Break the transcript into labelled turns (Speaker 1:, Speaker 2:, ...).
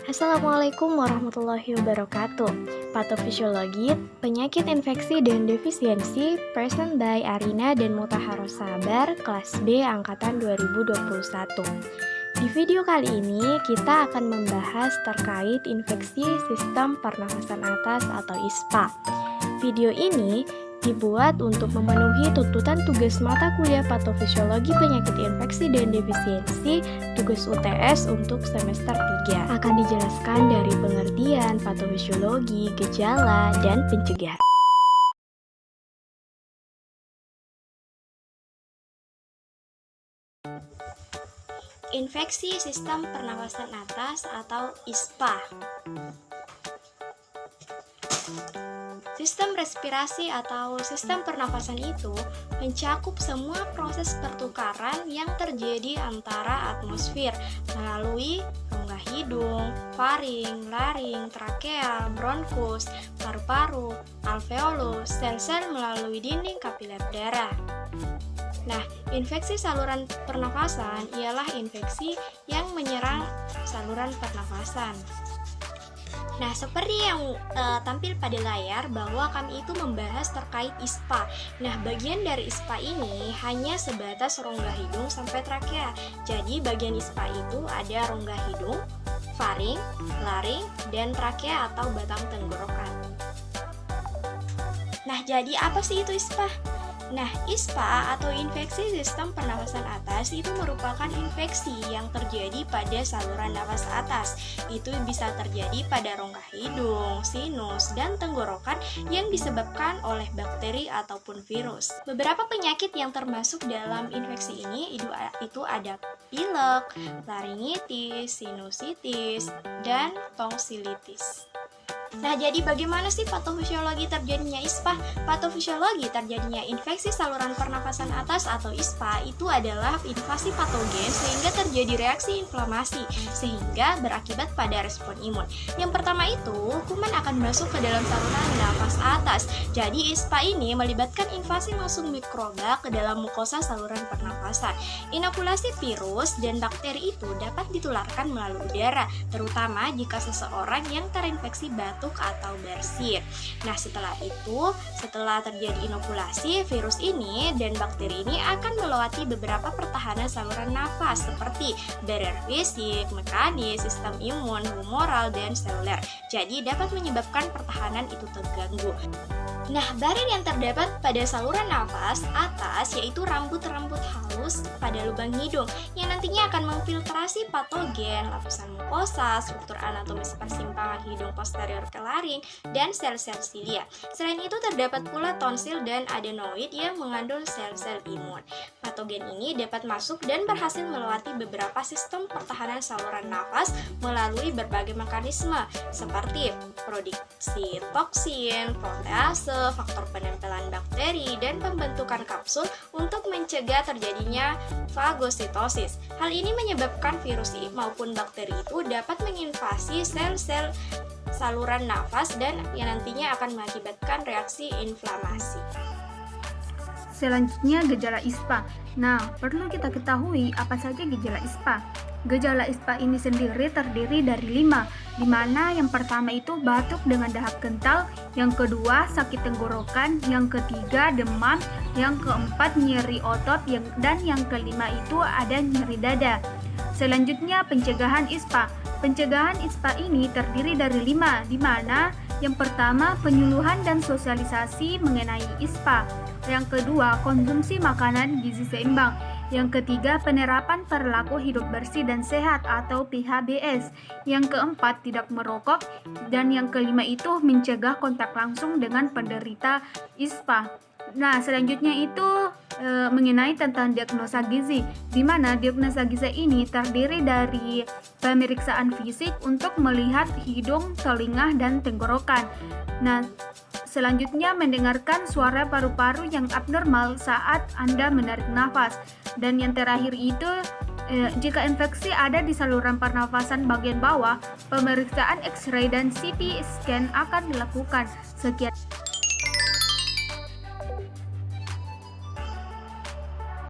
Speaker 1: Assalamualaikum warahmatullahi wabarakatuh. Patofisiologi, penyakit infeksi dan defisiensi, present by Arina dan Mutahharos Sabar, kelas B angkatan 2021. Di video kali ini kita akan membahas terkait infeksi sistem pernafasan atas atau ISPA. Video ini dibuat untuk memenuhi tuntutan tugas mata kuliah patofisiologi penyakit infeksi dan defisiensi tugas UTS untuk semester 3. Akan dijelaskan dari pengertian patofisiologi, gejala, dan pencegahan. Infeksi sistem pernafasan atas atau ISPA. Sistem respirasi atau sistem pernafasan itu mencakup semua proses pertukaran yang terjadi antara atmosfer melalui rongga hidung, faring, laring, trakea, bronkus, paru-paru, alveolus, sel-sel melalui dinding kapiler darah. Nah, infeksi saluran pernafasan ialah infeksi yang menyerang saluran pernafasan. Nah, seperti yang tampil pada layar bahwa kami itu membahas terkait ISPA. Nah, bagian dari ISPA ini hanya sebatas rongga hidung sampai trakea. Jadi, bagian ISPA itu ada rongga hidung, faring, laring, dan trakea atau batang tenggorokan. Nah, jadi apa sih itu ISPA? Nah, ISPA atau infeksi sistem pernafasan atas itu merupakan infeksi yang terjadi pada saluran nafas atas. Itu bisa terjadi pada rongga hidung, sinus, dan tenggorokan yang disebabkan oleh bakteri ataupun virus. Beberapa penyakit yang termasuk dalam infeksi ini itu ada pilek, laringitis, sinusitis, dan tonsilitis. Nah, jadi bagaimana sih patofisiologi terjadinya ISPA? Patofisiologi terjadinya infeksi saluran pernafasan atas atau ISPA itu adalah invasi patogen sehingga terjadi reaksi inflamasi sehingga berakibat pada respon imun. Yang pertama itu, kuman akan masuk ke dalam saluran nafas atas. Jadi ISPA ini melibatkan invasi langsung mikroba ke dalam mukosa saluran pernafasan. Inokulasi virus dan bakteri itu dapat ditularkan melalui udara, terutama jika seseorang yang terinfeksi batuk atau bersin. Nah, setelah terjadi inokulasi, virus ini dan bakteri ini akan melewati beberapa pertahanan saluran nafas seperti barrier fisik, mekanis, sistem imun, humoral, dan seluler. Jadi dapat menyebabkan pertahanan itu terganggu. Nah, barrier yang terdapat pada saluran nafas atas yaitu rambut-rambut halus pada lubang hidung yang nantinya akan memfiltrasi patogen, lapisan mukosa, struktur anatomis persimpangan hidung posterior ke laring, dan sel-sel silia. Selain itu terdapat pula tonsil dan adenoid yang mengandung sel-sel imun. Patogen ini dapat masuk dan berhasil melewati beberapa sistem pertahanan saluran nafas melalui berbagai mekanisme seperti produksi toksin, protease, faktor penempelan bakteri, dan pembentukan kapsul untuk mencegah terjadinya fagositosis. Hal ini menyebabkan virus maupun bakteri itu dapat menginvasi sel-sel saluran nafas dan yang nantinya akan mengakibatkan reaksi inflamasi.
Speaker 2: Selanjutnya, gejala ISPA. Nah, perlu kita ketahui apa saja gejala ISPA. Gejala ISPA ini sendiri terdiri dari 5, di mana yang pertama itu batuk dengan dahak kental, yang kedua sakit tenggorokan, yang ketiga demam, yang keempat nyeri otot, dan yang kelima itu ada nyeri dada. Selanjutnya, pencegahan ISPA. Pencegahan ISPA ini terdiri dari 5, di mana yang pertama penyuluhan dan sosialisasi mengenai ISPA. Yang kedua, konsumsi makanan gizi seimbang. Yang ketiga, penerapan perilaku hidup bersih dan sehat atau PHBS. Yang keempat, tidak merokok. Dan yang kelima itu mencegah kontak langsung dengan penderita ISPA. Nah, selanjutnya itu mengenai tentang diagnosa gizi, di mana diagnosa gizi ini terdiri dari pemeriksaan fisik untuk melihat hidung, telinga, dan tenggorokan. Nah, selanjutnya mendengarkan suara paru-paru yang abnormal saat Anda menarik nafas. Dan yang terakhir itu, jika infeksi ada di saluran pernafasan bagian bawah, pemeriksaan X-ray dan CT scan akan dilakukan. Sekian.